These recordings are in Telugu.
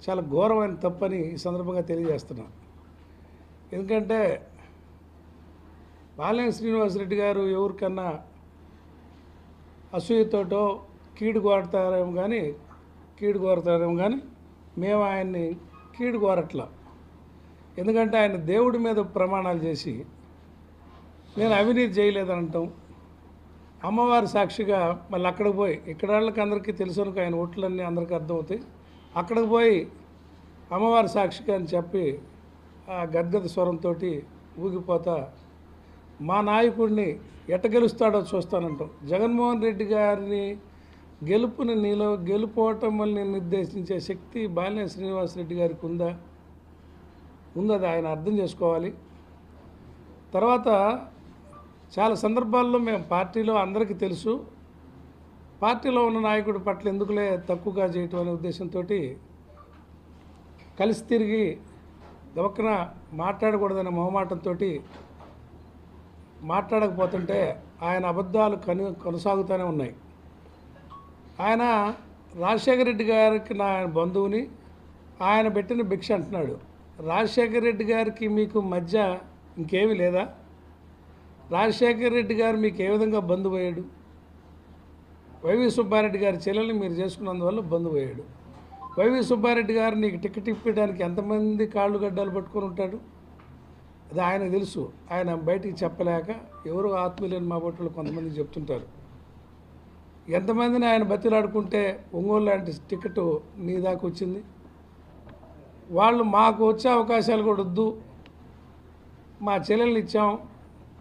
చాలా ఘోరమైన తప్పని ఈ సందర్భంగా తెలియజేస్తున్నాను. ఎందుకంటే బాలినేని శ్రీనివాసరెడ్డి గారు ఎవరికన్నా అసూయతోటో కీడు కోరతారేమో కానీ మేము ఆయన్ని కీడు కోరట్లా. ఎందుకంటే ఆయన దేవుడి మీద ప్రమాణాలు చేసి నేను అవినీతి చేయలేదంటాం, అమ్మవారి సాక్షిగా మళ్ళీ అక్కడికి పోయి ఇక్కడ వాళ్ళకి అందరికీ తెలుసు, ఆయన ఓట్లన్నీ అందరికీ అర్థమవుతాయి, అక్కడికి పోయి అమ్మవారి సాక్షిగా అని చెప్పి ఆ గద్గద స్వరంతో ఊగిపోతా మా నాయకుడిని ఎట్ట గెలుస్తాడో చూస్తానంటాం. జగన్మోహన్ రెడ్డి గారిని గెలుపోవటమని నిర్దేశించే శక్తి బాలినేని శ్రీనివాసరెడ్డి గారికి ఉందా? అది ఆయన అర్థం చేసుకోవాలి. తర్వాత చాలా సందర్భాల్లో మేము పార్టీలో అందరికీ తెలుసు, పార్టీలో ఉన్న నాయకుడి పట్ల ఎందుకులే తక్కువగా చేయటం అనే ఉద్దేశంతో కలిసి తిరిగి గవక్కన మాట్లాడకూడదనే మొహమాటంతో మాట్లాడకపోతుంటే ఆయన అబద్ధాలు కొనసాగుతూనే ఉన్నాయి. ఆయన రాజశేఖర రెడ్డి గారికి నా బంధువుని, ఆయన పెట్టిన భిక్ష అంటున్నాడు. రాజశేఖర రెడ్డి గారికి మీకు మధ్య ఇంకేమీ లేదా? రాజశేఖర రెడ్డి గారు మీకు ఏ విధంగా బంధువు అయ్యాడు? వైవి సుబ్బారెడ్డి గారి చెల్లెల్ని మీరు చేసుకున్నందువల్ల బంధువు అయ్యాడు. వైవి సుబ్బారెడ్డి గారు నీకు టికెట్ ఇప్పడానికి ఎంతమంది కాళ్ళు గడ్డాలు పట్టుకొని ఉంటాడు? అది ఆయన తెలుసు. ఆయన బయటికి చెప్పలేక ఎవరు ఆత్మీయులేని మా బొట్టులు కొంతమంది చెప్తుంటారు. ఎంతమందిని ఆయన బతిలాడుకుంటే ఒంగోలు లాంటి టికెట్ నీ దాకా వచ్చింది. వాళ్ళు మాకు వచ్చే అవకాశాలు కూడా వద్దు, మా చెల్లెల్ని ఇచ్చాం,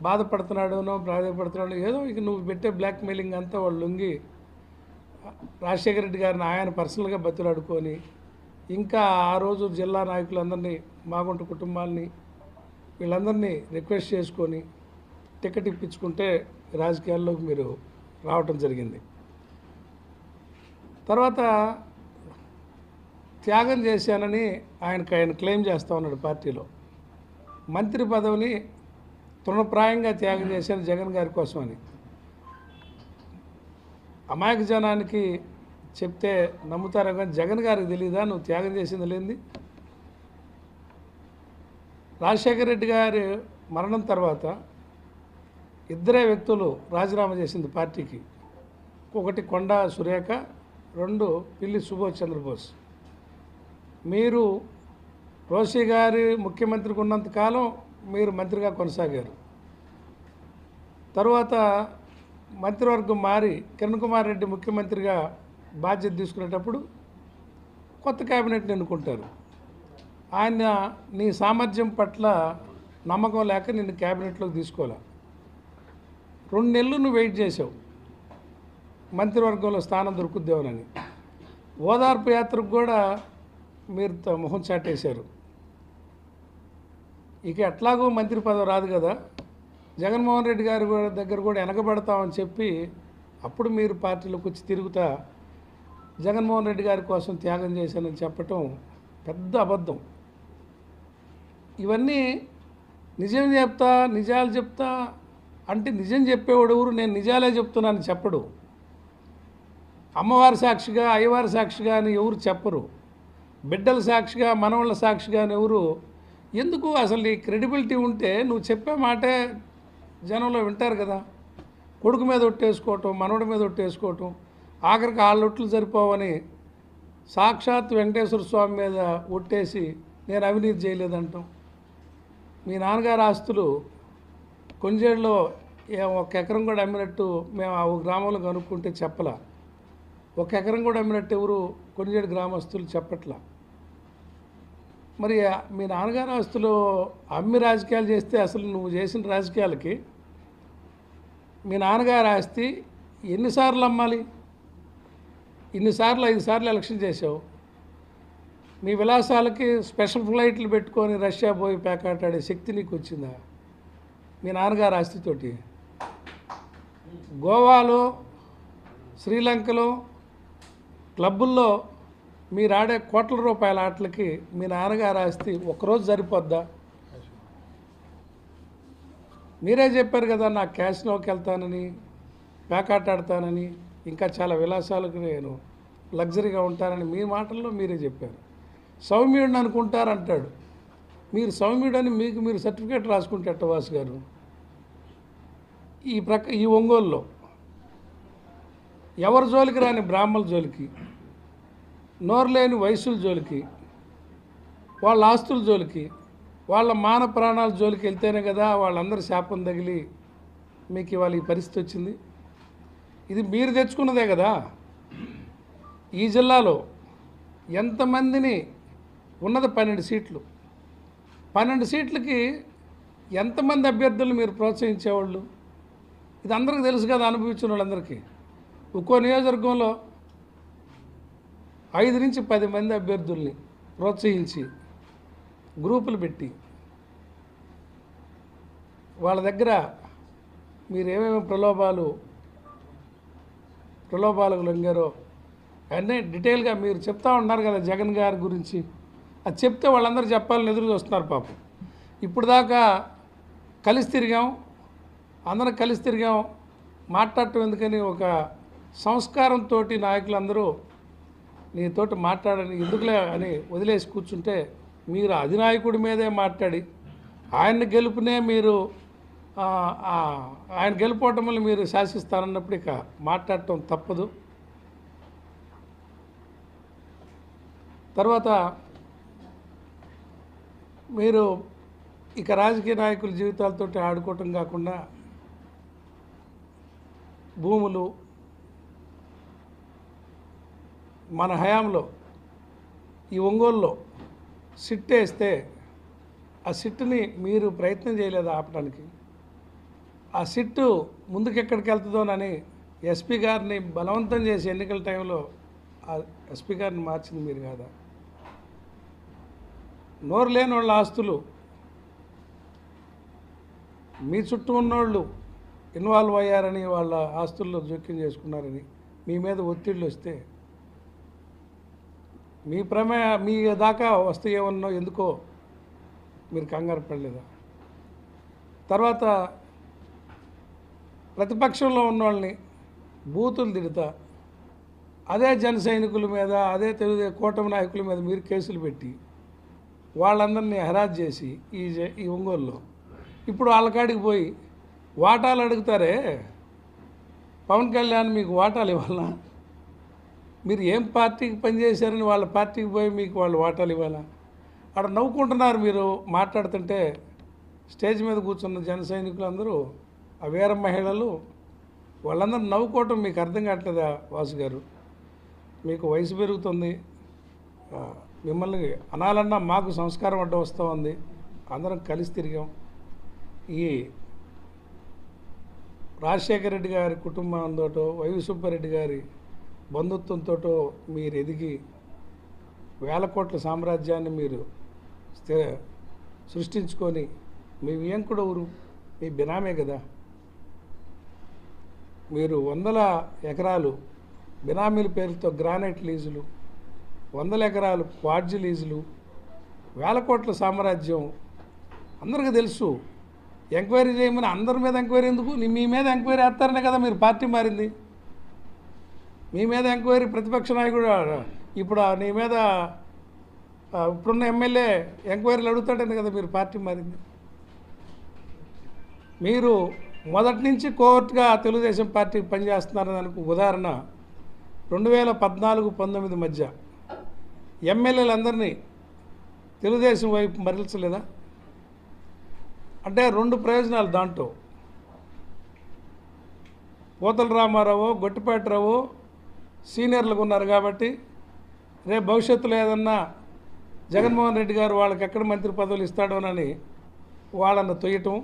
బాధపడుతున్నాడు ఏదో ఇక నువ్వు పెట్టే బ్లాక్మెయిలింగ్ అంతా వాళ్ళు లొంగి రాజశేఖర రెడ్డి గారిని ఆయన పర్సనల్గా బతిలాడుకొని ఇంకా ఆ రోజు జిల్లా నాయకులందరినీ, మాగుంట కుటుంబాలని వీళ్ళందరినీ రిక్వెస్ట్ చేసుకొని టికెట్ ఇప్పించుకుంటే రాజకీయాల్లోకి మీరు రావటం జరిగింది. తర్వాత త్యాగం చేశానని ఆయన క్లెయిమ్ చేస్తూ ఉన్నాడు పార్టీలో. మంత్రి పదవిని తృణప్రాయంగా త్యాగం చేశాను జగన్ గారి కోసమని. అమాయక జనానికి చెప్తే నమ్ముతారు కానీ జగన్ గారికి తెలీదా నువ్వు త్యాగం చేసింది లేనిది? రాజశేఖర రెడ్డి గారి మరణం తర్వాత ఇద్దరే వ్యక్తులు రాజీనామా చేసింది పార్టీకి. ఒకటి కొండా సురేఖ, రెండు పిల్లి సుభాష్ చంద్రబోస్. మీరు రోషి గారి ముఖ్యమంత్రికి ఉన్నంతకాలం మీరు మంత్రిగా కొనసాగారు. తర్వాత మంత్రివర్గం మారి కిరణ్ కుమార్ రెడ్డి ముఖ్యమంత్రిగా బాధ్యత తీసుకునేటప్పుడు కొత్త క్యాబినెట్ని ఎన్నుకుంటారు. ఆయన నీ సామర్థ్యం పట్ల నమ్మకం లేక నిన్ను క్యాబినెట్లోకి తీసుకోలే. 2 నెలలు నువ్వు వెయిట్ చేసావు మంత్రివర్గంలో స్థానం దొరుకుద్దేమోనని. ఓదార్పు యాత్రకు కూడా మీరు మొహం చాటేశారు. ఇక ఎట్లాగో మంత్రి పదవి రాదు కదా, జగన్మోహన్ రెడ్డి గారి దగ్గర కూడా వెనకబడతామని చెప్పి అప్పుడు మీరు పార్టీలోకి వచ్చి తిరుగుతా జగన్మోహన్ రెడ్డి గారి కోసం త్యాగం చేశానని చెప్పటం పెద్ద అబద్ధం. ఇవన్నీ నిజాలు చెప్తా అంటే నిజం చెప్పేవాడు ఎవరు? నేను నిజాలే చెప్తున్నాను చెప్పడు. అమ్మవారి సాక్షిగా, అయ్యవారి సాక్షిగా అని ఎవరు చెప్పరు. బిడ్డల సాక్షిగా, మనవాళ్ళ సాక్షిగా అని ఎవరు. ఎందుకు? అసలు నీ క్రెడిబిలిటీ ఉంటే నువ్వు చెప్పే మాటే జనంలో వింటారు కదా. కొడుకు మీద ఒట్టేసుకోవటం, మనవడి మీద ఒట్టేసుకోవటం, ఆఖరికి ఆళ్ళొట్లు సరిపోవని సాక్షాత్ వెంకటేశ్వర స్వామి మీద ఒట్టేసి నేను అవినీతి చేయలేదంటాం. మీ నాన్నగారు ఆస్తులు కొంజేడులో 1 ఎకరం కూడా అమ్మినట్టు మేము ఆ గ్రామంలో కనుక్కుంటే చెప్పలా. 1 ఎకరం కూడా అమ్మినట్టు ఎవరు కొంజేడు గ్రామస్తులు చెప్పట్లా. మరి మీ నాన్నగారు ఆస్తులు అమ్మి రాజకీయాలు చేస్తే అసలు నువ్వు చేసిన రాజకీయాలకి మీ నాన్నగారు ఆస్తి ఎన్నిసార్లు అమ్మాలి? 5 సార్లు ఎలక్షన్ చేసావు. మీ విలాసాలకి స్పెషల్ ఫ్లైట్లు పెట్టుకొని రష్యా పోయి పేకాటాడే శక్తి నీకు వచ్చిందా మీ నాన్నగారు ఆస్తితోటి? గోవాలో, శ్రీలంకలో క్లబ్బుల్లో మీరు ఆడే కోట్ల రూపాయల ఆటలకి మీ నాన్నగారు ఆస్తి ఒకరోజు సరిపోద్దా? మీరే చెప్పారు కదా నాకు క్యాసినోకి వెళ్తానని, పేకాట ఆడతానని, ఇంకా చాలా విలాసాలకు నేను లగ్జరీగా ఉంటానని మీ మాటల్లో మీరే చెప్పారు. సౌమ్యుడిని అనుకుంటారంటాడు. మీరు సౌమ్యుడని మీకు మీరు సర్టిఫికేట్ రాసుకుంటే ఎట్టవాసు గారు? ఈ ఒంగోలులో ఎవరి జోలికి రాని బ్రాహ్మణుల జోలికి, నోరు లేని వయసుల జోలికి, వాళ్ళ ఆస్తుల జోలికి, వాళ్ళ మాన ప్రాణాల జోలికి వెళ్తేనే కదా వాళ్ళందరూ శాపం తగిలి మీకు ఇవాళ ఈ పరిస్థితి వచ్చింది. ఇది మీరు తెచ్చుకున్నదే కదా. ఈ జిల్లాలో ఎంతమందిని ఉన్నది 12 సీట్లు, 12 సీట్లకి ఎంతమంది అభ్యర్థులు మీరు ప్రోత్సహించేవాళ్ళు? ఇది అందరికీ తెలుసు కదా, అనుభవించిన వాళ్ళందరికీ. ఒక్కో నియోజకవర్గంలో 5 నుంచి 10 మంది అభ్యర్థుల్ని ప్రోత్సహించి గ్రూపులు పెట్టి వాళ్ళ దగ్గర మీరు ఏమేమి ప్రలోభాలకు లొంగారో అన్నీ డీటెయిల్గా మీరు చెప్తా ఉన్నారు కదా జగన్ గారి గురించి. అది చెప్తే వాళ్ళందరూ చెప్పాలని ఎదురు చూస్తున్నారు పాపం. ఇప్పుడు దాకా కలిసి తిరిగాం, అందరం కలిసి తిరిగాం, మాట్లాడటం ఎందుకని ఒక సంస్కారంతో నాయకులందరూ నీతోటి మాట్లాడని ఎందుకులే అని వదిలేసి కూర్చుంటే మీరు అధినాయకుడి మీదే మాట్లాడి ఆయన గెలుపునే మీరు ఆయన గెలుపోవటం వల్ల మీరు శాసిస్తారన్నప్పుడు ఇక మాట్లాడటం తప్పదు. తర్వాత మీరు ఇక రాజకీయ నాయకుల జీవితాలతో ఆడుకోవటం కాకుండా భూములు మన హయాంలో ఈ ఒంగోలులో సిట్ వేస్తే ఆ సిట్టుని మీరు ప్రయత్నం చేయలేదు ఆపడానికి. ఆ సిట్టు ముందుకెక్కడికి వెళ్తుందోనని ఎస్పీ గారిని బలవంతం చేసి ఎన్నికల టైంలో ఆ ఎస్పీ గారిని మార్చింది మీరు కాదా? నోరు లేని వాళ్ళ ఆస్తులు మీ చుట్టూ ఉన్నోళ్ళు ఇన్వాల్వ్ అయ్యారని, వాళ్ళ ఆస్తుల్లో జోక్యం చేసుకున్నారని మీ మీద ఒత్తిళ్ళు వస్తే మీ దాకా వస్తే ఏమన్నా ఎందుకో మీరు కంగారు పడలేదా? తర్వాత ప్రతిపక్షంలో ఉన్న వాళ్ళని బూతులు తిడతా అదే జన సైనికుల మీద, అదే కూటమి నాయకుల మీద మీరు కేసులు పెట్టి వాళ్ళందరినీ హెరాస్ చేసి ఈ ఒంగోలులో ఇప్పుడు వాళ్ళ కాడికి పోయి వాటాలు అడుగుతారే. పవన్ కళ్యాణ్ మీకు వాటాలు ఇవ్వాలా? మీరు ఏం పార్టీకి పనిచేశారని వాళ్ళ పార్టీకి పోయి మీకు వాళ్ళు వాటాలు ఇవ్వాలా? అక్కడ నవ్వుకుంటున్నారు మీరు మాట్లాడుతుంటే. స్టేజ్ మీద కూర్చున్న జన సైనికులు అందరూ, ఆ వీర మహిళలు, వాళ్ళందరూ నవ్వుకోవటం మీకు అర్థం కావట్లేదా వాసు గారు? మీకు వయసు పెరుగుతుంది, మిమ్మల్ని అనాలన్నా మాకు సంస్కారం అడ్డం వస్తూ ఉంది. అందరం కలిసి తిరిగాం. ఈ రాజశేఖర రెడ్డి గారి కుటుంబంతో, వైవి సుబ్బారెడ్డి గారి బంధుత్వంతో మీరు ఎదిగి వేల కోట్ల సామ్రాజ్యాన్ని మీరు సృష్టించుకొని మీ వియంకుడు ఊరు మీ బినామే కదా. మీరు 100 ఎకరాలు బినామీల పేరుతో గ్రానైట్ లీజులు, 100 ఎకరాలు క్వాడ్జి లీజులు, వేల కోట్ల సామ్రాజ్యం అందరికీ తెలుసు. ఎంక్వైరీ చేయమని అందరి మీద ఎంక్వైరీ ఎందుకు? మీ మీద ఎంక్వైరీ వేస్తారనే కదా మీరు పార్టీ మారింది. మీ మీద ఎంక్వైరీ ప్రతిపక్ష నాయకుడు ఇప్పుడు నీ మీద ఇప్పుడున్న ఎమ్మెల్యే ఎంక్వైరీలు అడుగుతాడని కదా మీరు పార్టీ మారింది. మీరు మొదటి నుంచి కోర్టుగా తెలుగుదేశం పార్టీకి పనిచేస్తున్నారని దానికి ఉదాహరణ 2014-19 మధ్య ఎమ్మెల్యేలందరినీ తెలుగుదేశం వైపు మరల్చలేదా? అంటే 2 ప్రయోజనాలు దాంట్లో. పోతల రామారావు, గొట్టిపాటిరావు సీనియర్లుగా ఉన్నారు కాబట్టి రేపు భవిష్యత్తులో ఏదన్నా జగన్మోహన్ రెడ్డి గారు వాళ్ళకి ఎక్కడ మంత్రి పదవులు ఇస్తాడోనని వాళ్ళని తొయ్యటం.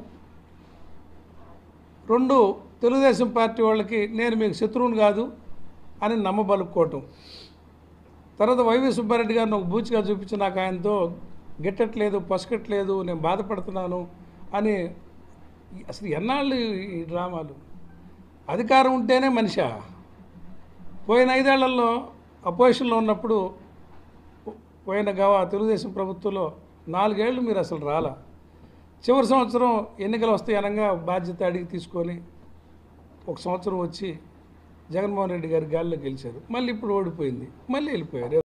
2 తెలుగుదేశం పార్టీ వాళ్ళకి నేను మీకు శత్రువుని కాదు అని నమ్మబలుపుకోవటం. తర్వాత వైవి సుబ్బారెడ్డి గారిని ఒక బూచిగా చూపించి నాకు ఆయనతో గిట్టట్లేదు, పసకట్లేదు, నేను బాధపడుతున్నాను అని. అసలు ఎన్నాళ్ళు ఈ డ్రామాలు? అధికారం ఉంటేనే మనిషా? పోయిన 5 ఏళ్లలో అపోజిషన్లో ఉన్నప్పుడు పోయిన తెలుగుదేశం ప్రభుత్వంలో 4 ఏళ్ళు మీరు అసలు రాలా. చివరి సంవత్సరం ఎన్నికలు వస్తాయి అనగా బాధ్యత అడిగి తీసుకొని 1 సంవత్సరం వచ్చి జగన్మోహన్ రెడ్డి గారి గాలిలో గెలిచారు. మళ్ళీ ఇప్పుడు ఓడిపోయింది, మళ్ళీ వెళ్ళిపోయారు.